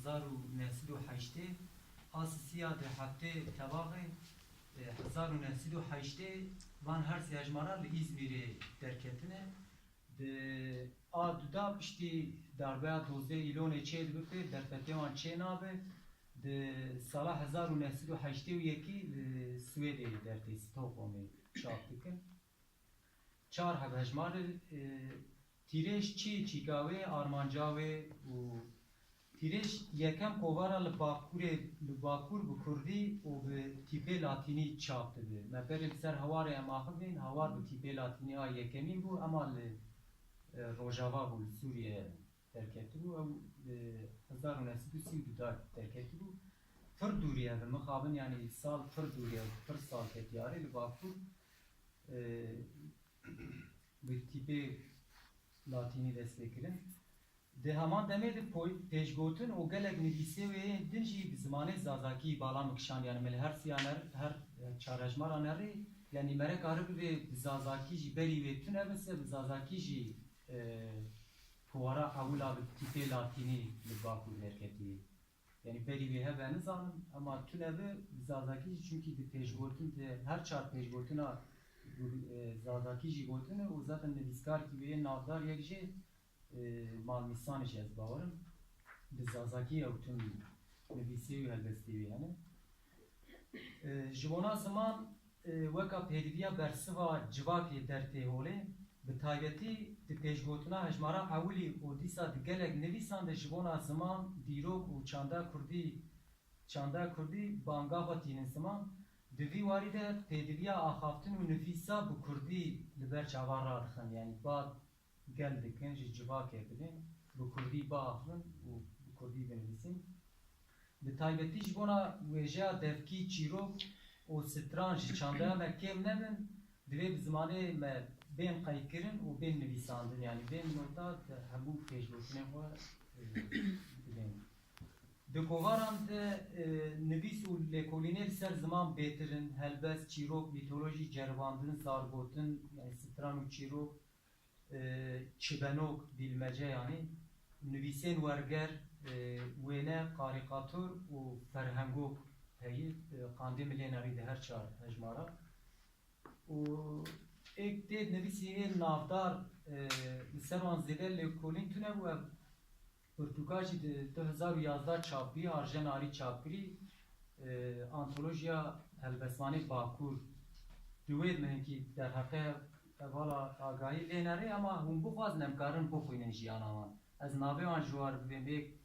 1908 آسیسیا ده هفته تواقع 1908 van her siyajmara li İzmir'e derketine de aduda pişti darbeya 12 ilone çeydi bükte derpetevan çeynabe de sala 1908 yeki Suediye derti Stockholm'e çaptıkın çar hevejmar tireş çi çikave armancave u tireş yekem kovara li bakur bu Kurdi u bi tipe latini çaptı bi. Meperim ser havare emaxı bin havar bu tipe latini a yekemin bu ama li Rojava bu Suriye terk etti bu 1932'da terk etti bu. Fır duriye ve mukabın yani sal fır duriye fır sal ketiyari li bakur bir tipe latini desteklerin. De haman demedi pejgotun o gelek nivise ve dinci zamanı zazaki bağlam kişan yani mel her siyaner her çarajmar aneri yani merek arı ve zazaki jiberi ve tün evse zazaki ji puara avula tipe latini baku hareketi yani beri ve hebe nizanım ama tün evi zazaki çünkü de pejgotun de her çar pejgotuna zazaki jibotunu o zaten neviskar gibi navdar yekje mal misanış ez bavarım bizazaki avtun nevisi ve helbestivi yani jibona zaman vaka pedidiya bersiva civaki derte hole bi taybeti di pejgotuna hejmara awli o disa di gelek nevisan de jibona zaman dirok u çanda kurdi banga tinin zaman Devi varide pedidiya axaftin u nefisa bu Kurdi liber çavara adxın yani ba geldikin civak edin bu Kurdi ba axın u bu Kurdi benvisin bi taybeti jibona veja devki çirok o stranj çandaya me kem nemin dive bizmane me ben qaykirin u ben nevisandın yani ben nota hemu pejgotine var De kovaran de nevis u lekolinel ser zaman betirin, helbes, çirok, mitoloji, cervandın, zargotun, yani stran u çirok, çibenok, bilmece yani, nevisen verger, vene, karikatür u ferhengok, heyi, kandil milenari de her çar hecmara. U ek de nevisiye navdar, servan zede lekolin tüne bu Portugalci de 2011 çapı, Arjenari çapı, antolojiya helbesmani Bakur. Duvet menki der hakkı vala agahi lenere ama hum bu faz nemkarın bu kuynen jiyana. Az nave an juar ve